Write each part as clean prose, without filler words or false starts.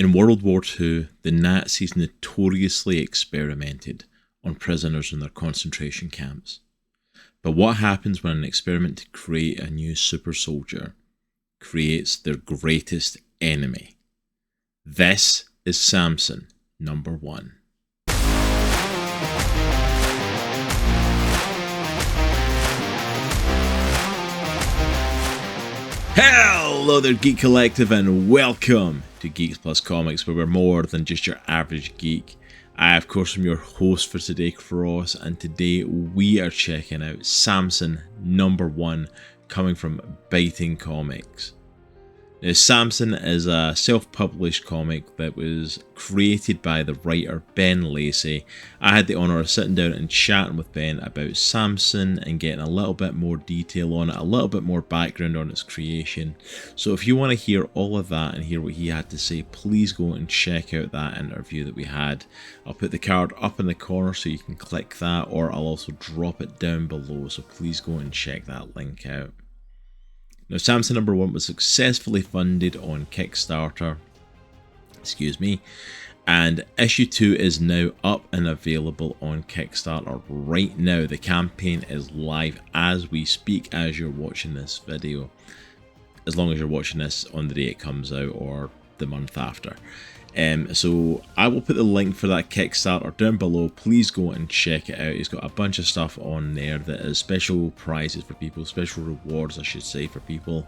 In World War II, the Nazis notoriously experimented on prisoners in their concentration camps. But what happens when an experiment to create a new super soldier creates their greatest enemy? This is Samson, number 1. Hello there, Geek Collective, and welcome to Geeks Plus Comics, where we're more than just your average geek. I, of course, am your host for today, Cross, and today we are checking out Samson, number 1, coming from Biting Comics. Now, Samson is a self-published comic that was created by the writer Ben Lacy. I had the honour of sitting down and chatting with Ben about Samson and getting a little bit more detail on it, a little bit more background on its creation. So if you want to hear all of that and hear what he had to say, please go and check out that interview that we had. I'll put the card up in the corner so you can click that, or I'll also drop it down below, so please go and check that link out. Now, Samson number 1 was successfully funded on Kickstarter, and issue 2 is now up and available on Kickstarter right now. The campaign is live as we speak, as you're watching this video, as long as you're watching this on the day it comes out or the month after. So I will put the link for that Kickstarter down below. Please go and check it out. He's got a bunch of stuff on there that is special prizes for people, special rewards I should say, for people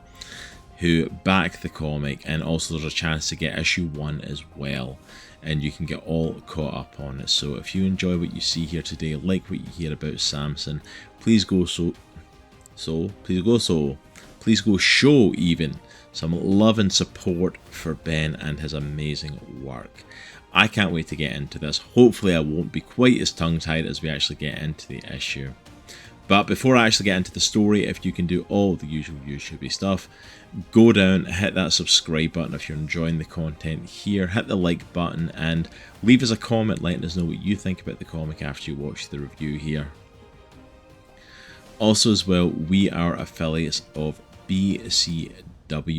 who back the comic, and also there's a chance to get issue 1 as well, and you can get all caught up on it. So if you enjoy what you see here today, like what you hear about Samson, please go show even some love and support for Ben and his amazing work. I can't wait to get into this. Hopefully I won't be quite as tongue-tied as we actually get into the issue. But before I actually get into the story, if you can do all the usual YouTube stuff, go down, hit that subscribe button if you're enjoying the content here, hit the like button, and leave us a comment letting us know what you think about the comic after you watch the review here. Also as well, we are affiliates of BCW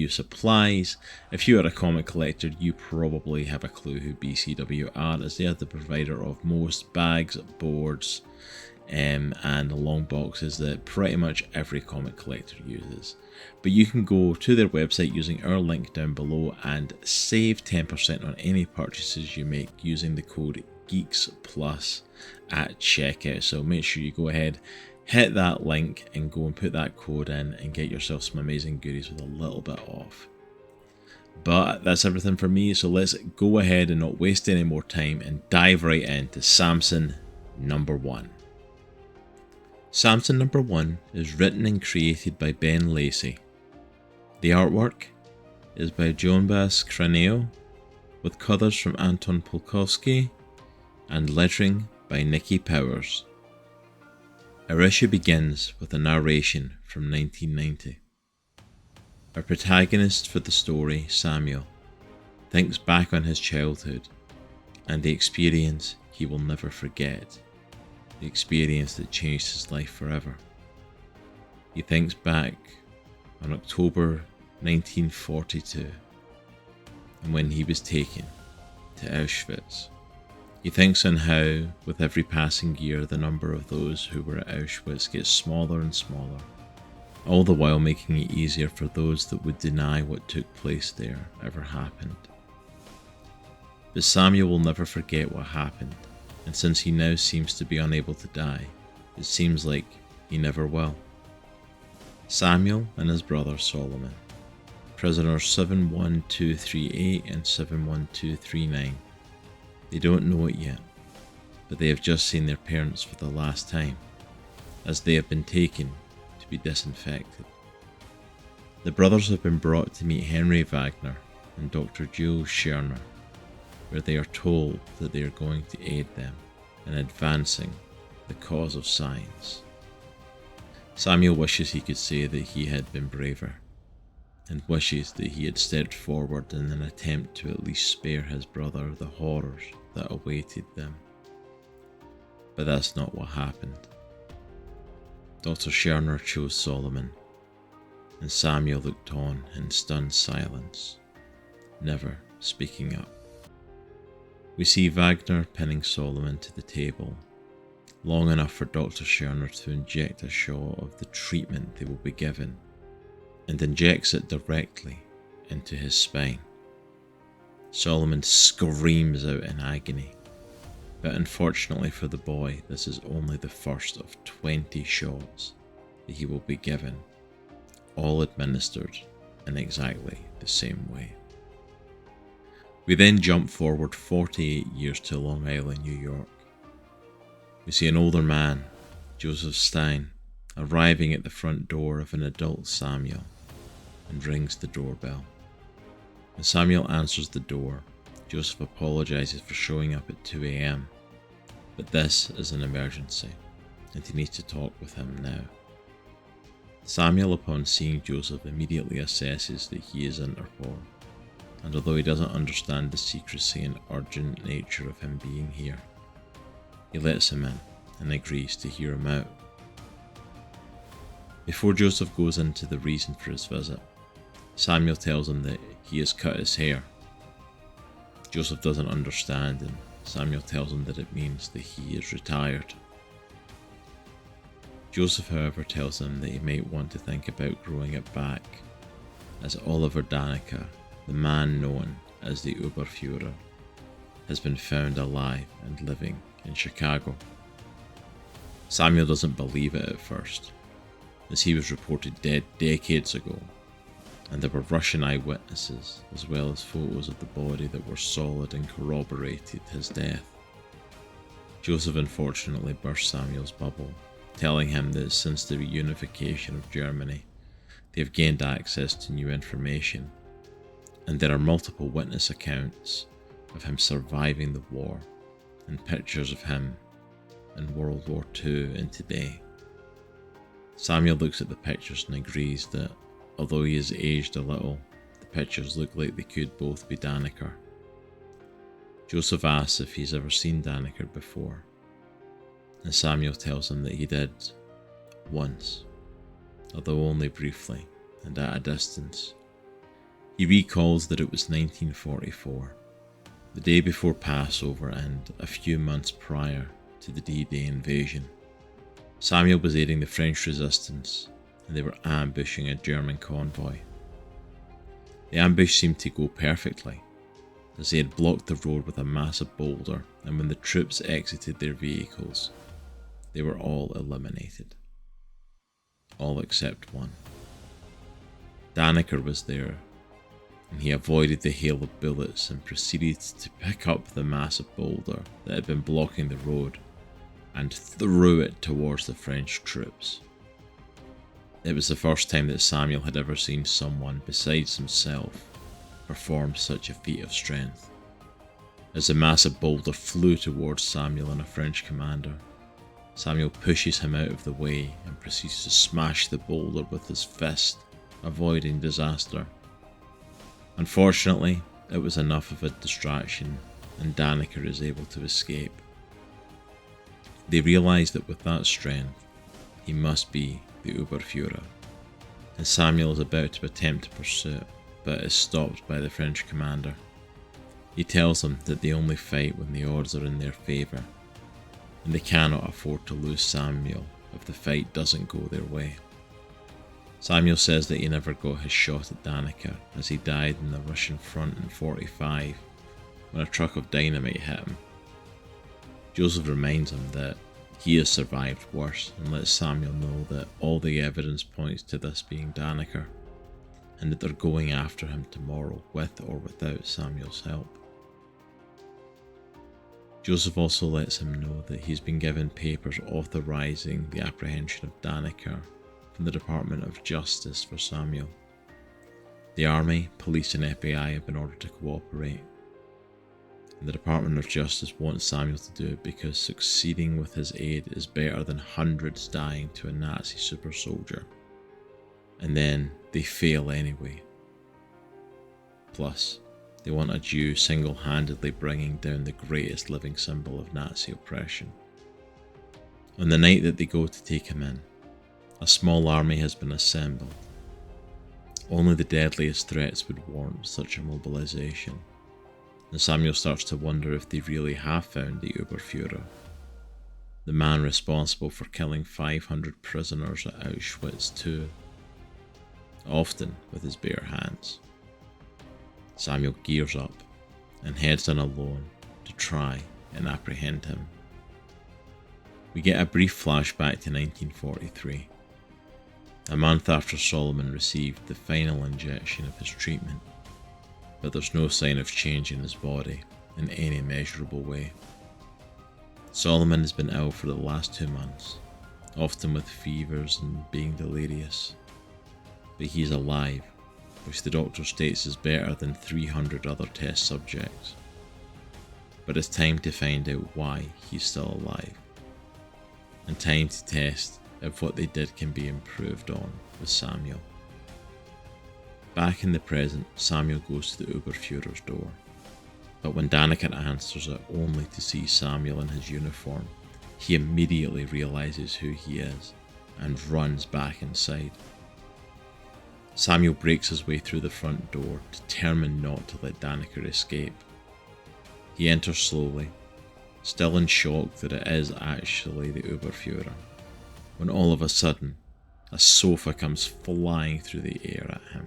Supplies. If you are a comic collector, you probably have a clue who BCW are, as they are the provider of most bags, boards, and long boxes that pretty much every comic collector uses. But you can go to their website using our link down below and save 10% on any purchases you make using the code GEEKSPLUS at checkout. So make sure you go ahead, hit that link and go and put that code in and get yourself some amazing goodies with a little bit off. But that's everything for me, so let's go ahead and not waste any more time and dive right into Samson number 1. Samson number 1 is written and created by Ben Lacy. The artwork is by Jhonesbas Craneo, with colours from Anton Polkhovskyi and lettering by Nikki. Our issue begins with a narration from 1990. Our protagonist for the story, Samuel, thinks back on his childhood and the experience he will never forget, the experience that changed his life forever. He thinks back on October 1942 and when he was taken to Auschwitz. He thinks on how, with every passing year, the number of those who were at Auschwitz gets smaller and smaller, all the while making it easier for those that would deny what took place there ever happened. But Samuel will never forget what happened, and since he now seems to be unable to die, it seems like he never will. Samuel and his brother Solomon, prisoners 71238 and 71239, they don't know it yet, but they have just seen their parents for the last time, as they have been taken to be disinfected. The brothers have been brought to meet Henry Wagner and Dr. Jules Scherner, where they are told that they are going to aid them in advancing the cause of science. Samuel wishes he could say that he had been braver, and wishes that he had stepped forward in an attempt to at least spare his brother the horrors that awaited them. But that's not what happened. Dr. Scherner chose Solomon, and Samuel looked on in stunned silence, never speaking up. We see Wagner pinning Solomon to the table, long enough for Dr. Scherner to inject a shot of the treatment they will be given, and injects it directly into his spine. Solomon screams out in agony, but unfortunately for the boy, this is only the first of 20 shots that he will be given, all administered in exactly the same way. We then jump forward 48 years to Long Island, New York. We see an older man, Joseph Stein, arriving at the front door of an adult Samuel and rings the doorbell. When Samuel answers the door, Joseph apologizes for showing up at 2 a.m, but this is an emergency and he needs to talk with him now. Samuel, upon seeing Joseph, immediately assesses that he is Interpol, and although he doesn't understand the secrecy and urgent nature of him being here, he lets him in and agrees to hear him out. Before Joseph goes into the reason for his visit, Samuel tells him that he has cut his hair. Joseph doesn't understand, and Samuel tells him that it means that he is retired. Joseph, however, tells him that he might want to think about growing it back, as Oliver Danica, the man known as the Oberfuhrer, has been found alive and living in Chicago. Samuel doesn't believe it at first, as he was reported dead decades ago, and there were Russian eyewitnesses as well as photos of the body that were solid and corroborated his death. Joseph unfortunately burst Samuel's bubble, telling him that since the reunification of Germany, they have gained access to new information, and there are multiple witness accounts of him surviving the war and pictures of him in World War II and today. Samuel looks at the pictures and agrees that, although he has aged a little, the pictures look like they could both be Danica. Joseph asks if he's ever seen Danica before, and Samuel tells him that he did, once, although only briefly and at a distance. He recalls that it was 1944, the day before Passover and a few months prior to the D-Day invasion. Samuel was aiding the French resistance, and they were ambushing a German convoy. The ambush seemed to go perfectly, as they had blocked the road with a massive boulder, and when the troops exited their vehicles, they were all eliminated. All except one. Danica was there, and he avoided the hail of bullets and proceeded to pick up the massive boulder that had been blocking the road and threw it towards the French troops. It was the first time that Samuel had ever seen someone besides himself perform such a feat of strength. As the massive boulder flew towards Samuel and a French commander, Samuel pushes him out of the way and proceeds to smash the boulder with his fist, avoiding disaster. Unfortunately, it was enough of a distraction, and Danica is able to escape. They realise that with that strength, he must be the Oberfuhrer, and Samuel is about to attempt to pursue, but is stopped by the French commander. He tells them that they only fight when the odds are in their favour, and they cannot afford to lose Samuel if the fight doesn't go their way. Samuel says that he never got his shot at Danica, as he died in the Russian front in 45 when a truck of dynamite hit him. Joseph reminds him that he has survived worse and lets Samuel know that all the evidence points to this being Danica, and that they're going after him tomorrow with or without Samuel's help. Joseph also lets him know that he's been given papers authorising the apprehension of Danica from the Department of Justice for Samuel. The Army, Police and FBI have been ordered to cooperate, and the Department of Justice wants Samuel to do it because succeeding with his aid is better than hundreds dying to a Nazi super soldier. And then they fail anyway. Plus, they want a Jew single-handedly bringing down the greatest living symbol of Nazi oppression. On the night that they go to take him in, a small army has been assembled. Only the deadliest threats would warrant such a mobilization, and Samuel starts to wonder if they really have found the Oberfuhrer, the man responsible for killing 500 prisoners at Auschwitz II, often with his bare hands. Samuel gears up and heads in alone to try and apprehend him. We get a brief flashback to 1943, a month after Solomon received the final injection of his treatment, but there's no sign of change in his body in any measurable way. Solomon has been ill for the last 2 months, often with fevers and being delirious, but he's alive, which the doctor states is better than 300 other test subjects. But it's time to find out why he's still alive, and time to test if what they did can be improved on with Samuel. Back in the present, Samuel goes to the Oberfuhrer's door, but when Danica answers it only to see Samuel in his uniform, he immediately realizes who he is and runs back inside. Samuel breaks his way through the front door, determined not to let Danica escape. He enters slowly, still in shock that it is actually the Oberfuhrer, when all of a sudden, a sofa comes flying through the air at him.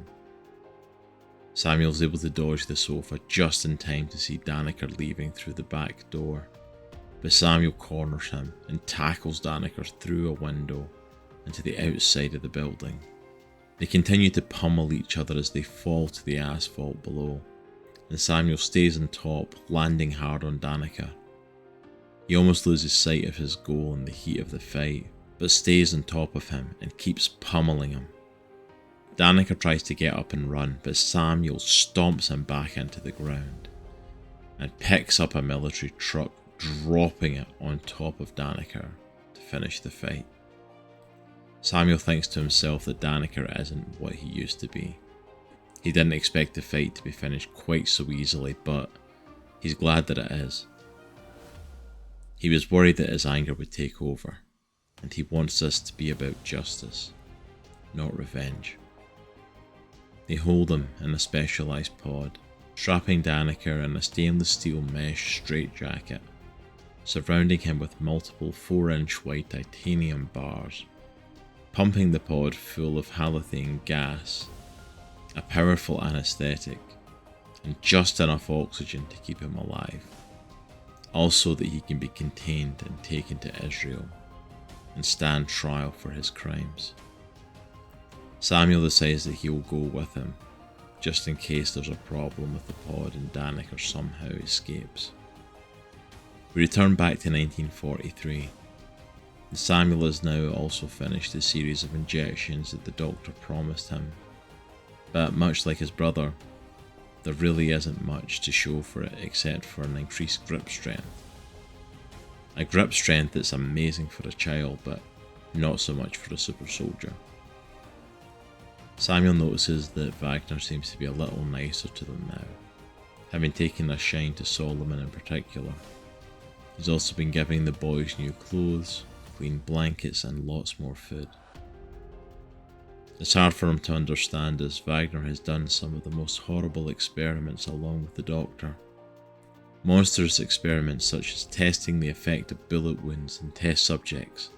Samuel's able to dodge the sofa just in time to see Danica leaving through the back door, but Samuel corners him and tackles Danica through a window into the outside of the building. They continue to pummel each other as they fall to the asphalt below, and Samuel stays on top, landing hard on Danica. He almost loses sight of his goal in the heat of the fight, but stays on top of him and keeps pummeling him. Danica tries to get up and run, but Samuel stomps him back into the ground and picks up a military truck, dropping it on top of Danica to finish the fight. Samuel thinks to himself that Danica isn't what he used to be. He didn't expect the fight to be finished quite so easily, but he's glad that it is. He was worried that his anger would take over, and he wants this to be about justice, not revenge. They hold him in a specialised pod, strapping Danica in a stainless steel mesh straitjacket, surrounding him with multiple 4-inch wide titanium bars, pumping the pod full of halothane gas, a powerful anaesthetic, and just enough oxygen to keep him alive, also that he can be contained and taken to Israel and stand trial for his crimes. Samuel decides that he will go with him, just in case there's a problem with the pod and Danica somehow escapes. We return back to 1943. Samuel has now also finished the series of injections that the doctor promised him, but much like his brother, there really isn't much to show for it except for an increased grip strength. A grip strength that's amazing for a child, but not so much for a super soldier. Samuel notices that Wagner seems to be a little nicer to them now, having taken a shine to Solomon in particular. He's also been giving the boys new clothes, clean blankets, and lots more food. It's hard for him to understand as Wagner has done some of the most horrible experiments along with the doctor. Monstrous experiments such as testing the effect of bullet wounds in test subjects,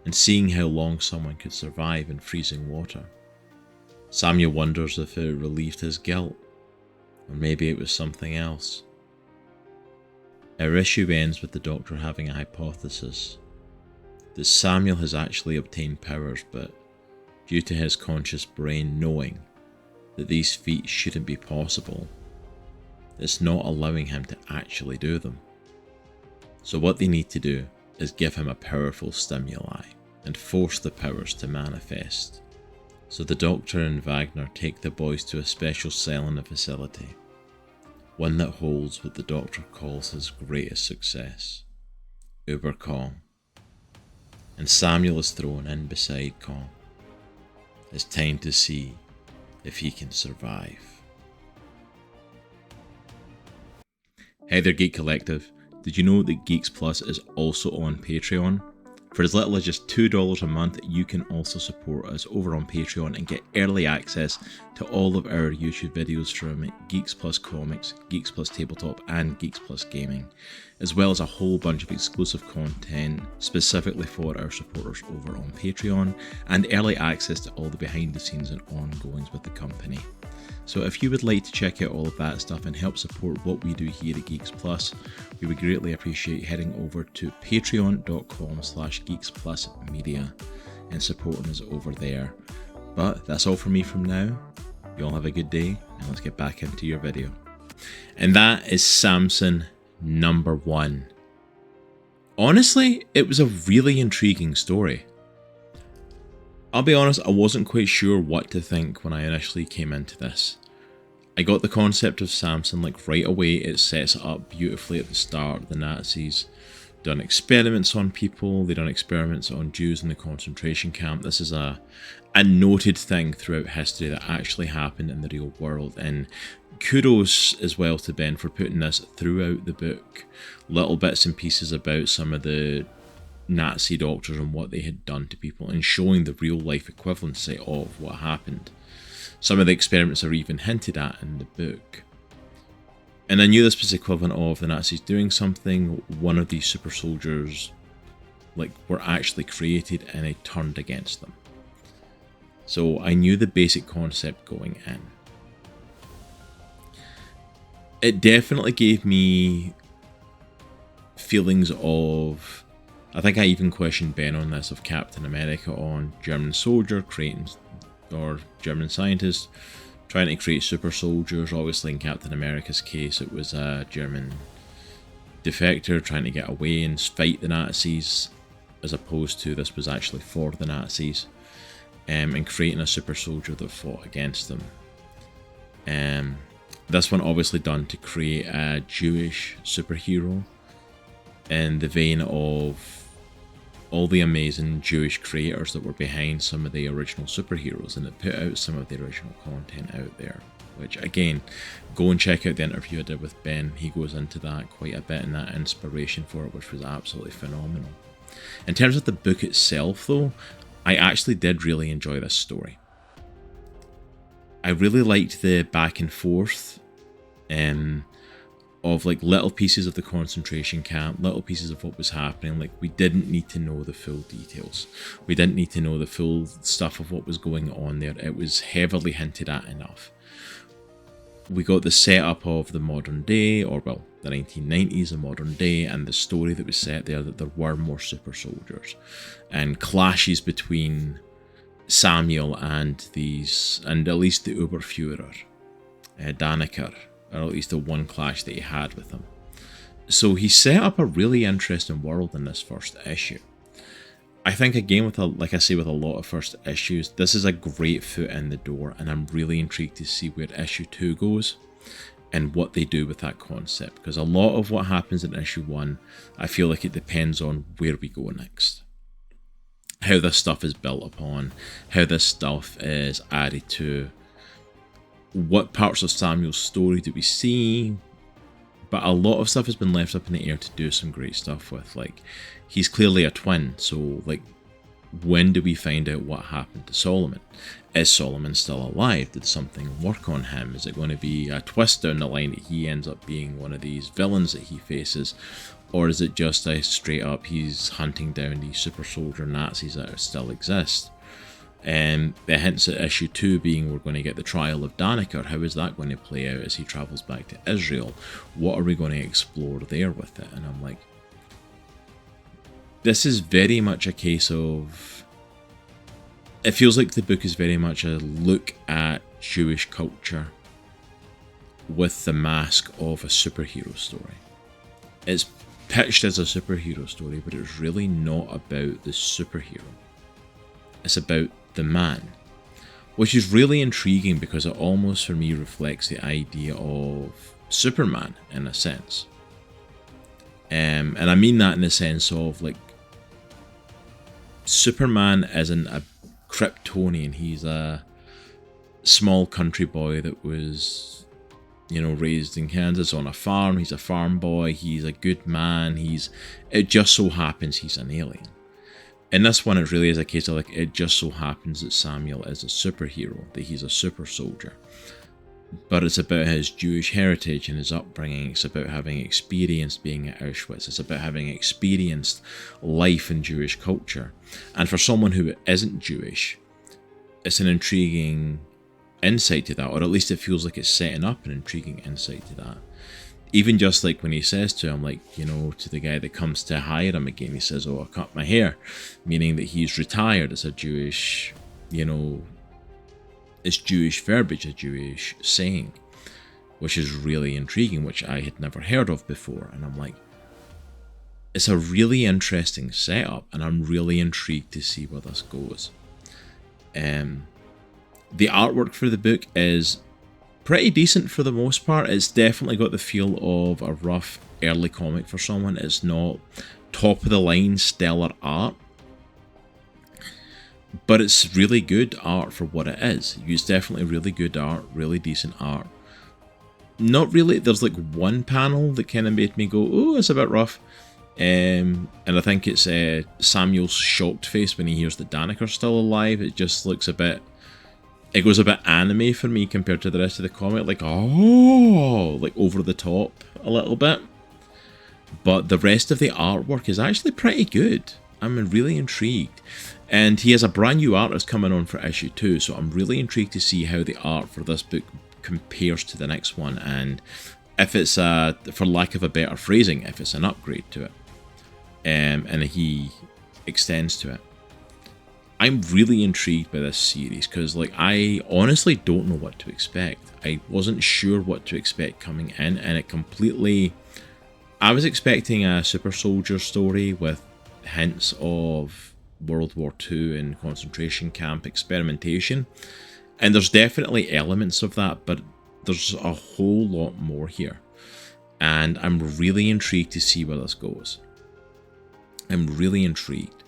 and seeing how long someone could survive in freezing water. Samuel wonders if it relieved his guilt, or maybe it was something else. Our issue ends with the doctor having a hypothesis that Samuel has actually obtained powers, but due to his conscious brain knowing that these feats shouldn't be possible, it's not allowing him to actually do them. So what they need to do is give him a powerful stimuli and force the powers to manifest. So the doctor and Wagner take the boys to a special cell in the facility, one that holds what the doctor calls his greatest success, Uber Kong. And Samuel is thrown in beside Kong. It's time to see if he can survive. Hey there, Geek Collective. Did you know that Geeks Plus is also on Patreon? For as little as just $2 a month, you can also support us over on Patreon and get early access to all of our YouTube videos from Geeks Plus Comics, Geeks Plus Tabletop, and Geeks Plus Gaming, as well as a whole bunch of exclusive content specifically for our supporters over on Patreon, and early access to all the behind the scenes and ongoings with the company. So if you would like to check out all of that stuff and help support what we do here at Geeks Plus, we would greatly appreciate heading over to patreon.com/geeksplusmedia and supporting us over there. But that's all from me from now. You all have a good day, and let's get back into your video. And that is Samson #1. Honestly, it was a really intriguing story. I'll be honest, I wasn't quite sure what to think when I initially came into this. I got the concept of Samson like right away. It sets it up beautifully at the start. The Nazis done experiments on people. They done experiments on Jews in the concentration camp. This is a noted thing throughout history that actually happened in the real world. And kudos as well to Ben for putting this throughout the book. Little bits and pieces about some of the Nazi doctors and what they had done to people, and showing the real life equivalency of what happened. Some of the experiments are even hinted at in the book. And I knew this was equivalent of the Nazis doing something. One of these super soldiers were actually created and they turned against them. So I knew the basic concept going in. It definitely gave me feelings of, I think I even questioned Ben on this, of Captain America on German soldier creating, or German scientist trying to create super soldiers. Obviously in Captain America's case it was a German defector trying to get away and fight the Nazis, as opposed to this was actually for the Nazis, and creating a super soldier that fought against them. This one obviously done to create a Jewish superhero in the vein of all the amazing Jewish creators that were behind some of the original superheroes, and it put out some of the original content out there, which again, go and check out the interview I did with Ben. He goes into that quite a bit and that inspiration for it, which was absolutely phenomenal. In terms of the book itself though, I actually did really enjoy this story. I really liked the back and forth of little pieces of the concentration camp, little pieces of what was happening. We didn't need to know the full details. We didn't need to know the full stuff of what was going on there. It was heavily hinted at enough. We got the setup of the modern day, or well, the 1990s, the modern day, and the story that was set there, that there were more super soldiers and clashes between Samuel and at least the Oberfuhrer, Daniker, or at least the one clash that he had with him. So he set up a really interesting world in this first issue. I think again, with a lot of first issues, this is a great foot in the door, and I'm really intrigued to see where issue 2 goes and what they do with that concept, because a lot of what happens in issue 1, I feel like it depends on where we go next. How this stuff is built upon, how this stuff is added to, what parts of Samuel's story do we see. But a lot of stuff has been left up in the air to do some great stuff with. He's clearly a twin, so when do we find out what happened to Solomon? Is Solomon still alive? Did something work on him? Is it going to be a twist down the line that he ends up being one of these villains that he faces? Or is it just a straight up, he's hunting down these super soldier Nazis that still exist? The hints at issue 2 being we're going to get the trial of Daniker. How is that going to play out as he travels back to Israel? What are we going to explore there with it? And I'm like, this is very much a case of, it feels like the book is very much a look at Jewish culture with the mask of a superhero story. It's pitched as a superhero story, but it's really not about the superhero. It's about the man, which is really intriguing because it almost for me reflects the idea of Superman in a sense. And I mean that in the sense of Superman isn't a Kryptonian. He's a small country boy that was, raised in Kansas on a farm. He's a farm boy. He's a good man. It just so happens he's an alien. In this one, it really is a case of like, it just so happens that Samuel is a superhero, that he's a super soldier. But it's about his Jewish heritage and his upbringing. It's about having experienced being at Auschwitz. It's about having experienced life in Jewish culture. And for someone who isn't Jewish, it's an intriguing insight to that, or at least it feels like it's setting up an intriguing insight to that. Even just like when he says to him, like, you know, to the guy that comes to hire him again, he says, "Oh, I cut my hair," meaning that he's retired. It's a Jewish, you know, it's Jewish verbiage, a Jewish saying, which is really intriguing, which I had never heard of before. And I'm like, it's a really interesting setup, and I'm really intrigued to see where this goes. The artwork for the book is pretty decent for the most part. It's definitely got the feel of a rough early comic for someone. It's not top of the line stellar art, but it's really good art for what it is. It's definitely really good art, really decent art. Not really, there's like one panel that kind of made me go, oh, it's a bit rough. And I think it's Samuel's shocked face when he hears that Daniker's still alive. It just looks a bit, it goes a bit anime for me compared to the rest of the comic. Like, oh, like over the top a little bit. But the rest of the artwork is actually pretty good. I'm really intrigued. And he has a brand new artist coming on for issue 2, so I'm really intrigued to see how the art for this book compares to the next one, and if it's, for lack of a better phrasing, if it's an upgrade to it, and he extends to it. I'm really intrigued by this series, because like, I honestly don't know what to expect. I wasn't sure what to expect coming in, and it completely... I was expecting a super soldier story with hints of World War II and concentration camp experimentation, and there's definitely elements of that, but there's a whole lot more here, and I'm really intrigued to see where this goes. I'm really intrigued.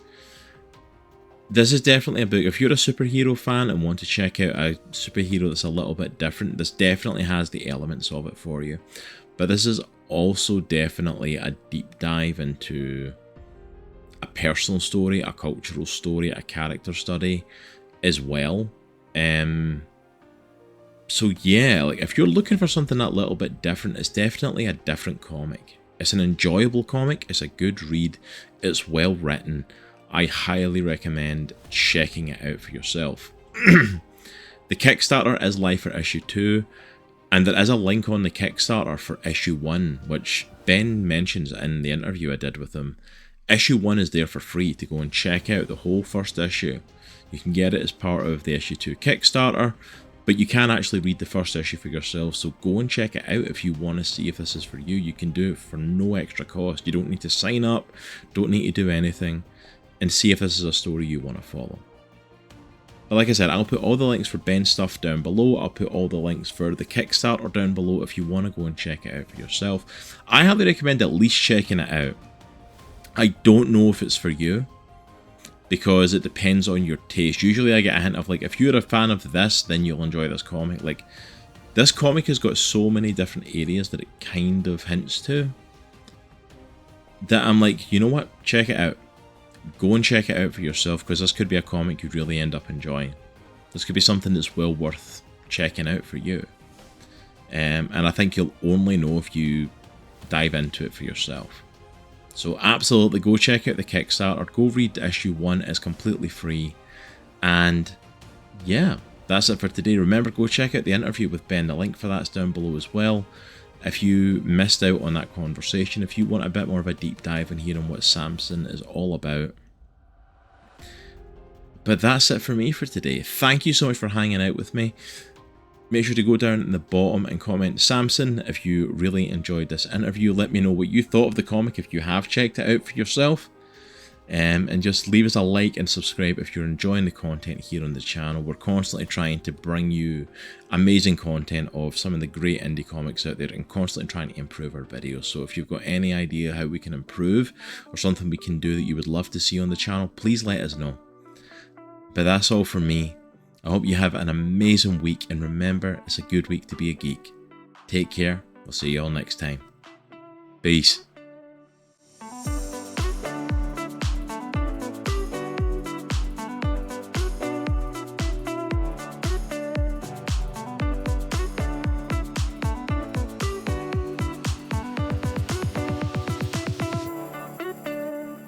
This is definitely a book, if you're a superhero fan and want to check out a superhero that's a little bit different, this definitely has the elements of it for you. But this is also definitely a deep dive into a personal story, a cultural story, a character study as well. So yeah, like if you're looking for something that little bit different, it's definitely a different comic. It's an enjoyable comic, it's a good read, it's well written. I highly recommend checking it out for yourself. The Kickstarter is live for issue 2, and there is a link on the Kickstarter for issue 1, which Ben mentions in the interview I did with him. Issue 1 is there for free to go and check out the whole first issue. You can get it as part of the issue 2 Kickstarter, but you can actually read the first issue for yourself, so go and check it out if you want to see if this is for you. You can do it for no extra cost. You don't need to sign up, don't need to do anything, and see if this is a story you want to follow. But like I said, I'll put all the links for Ben's stuff down below. I'll put all the links for the Kickstarter down below if you want to go and check it out for yourself. I highly recommend at least checking it out. I don't know if it's for you, because it depends on your taste. Usually I get a hint of like, if you're a fan of this, then you'll enjoy this comic. Like, this comic has got so many different areas that it kind of hints to, that I'm like, you know what, check it out. Go and check it out for yourself, because this could be a comic you'd really end up enjoying. This could be something that's well worth checking out for you. And I think you'll only know if you dive into it for yourself. So absolutely go check out the Kickstarter, go read issue 1, it's completely free. And yeah, that's it for today. Remember, go check out the interview with Ben, the link for that's down below as well. If you missed out on that conversation, if you want a bit more of a deep dive and hearing what Samson is all about. But that's it for me for today. Thank you so much for hanging out with me. Make sure to go down in the bottom and comment Samson if you really enjoyed this interview. Let me know what you thought of the comic if you have checked it out for yourself. And just leave us a like and subscribe if you're enjoying the content here on the channel. We're constantly trying to bring you amazing content of some of the great indie comics out there, and constantly trying to improve our videos. So if you've got any idea how we can improve, or something we can do that you would love to see on the channel, please let us know. But that's all from me. I hope you have an amazing week, and remember, it's a good week to be a geek. Take care. We'll see you all next time. Peace.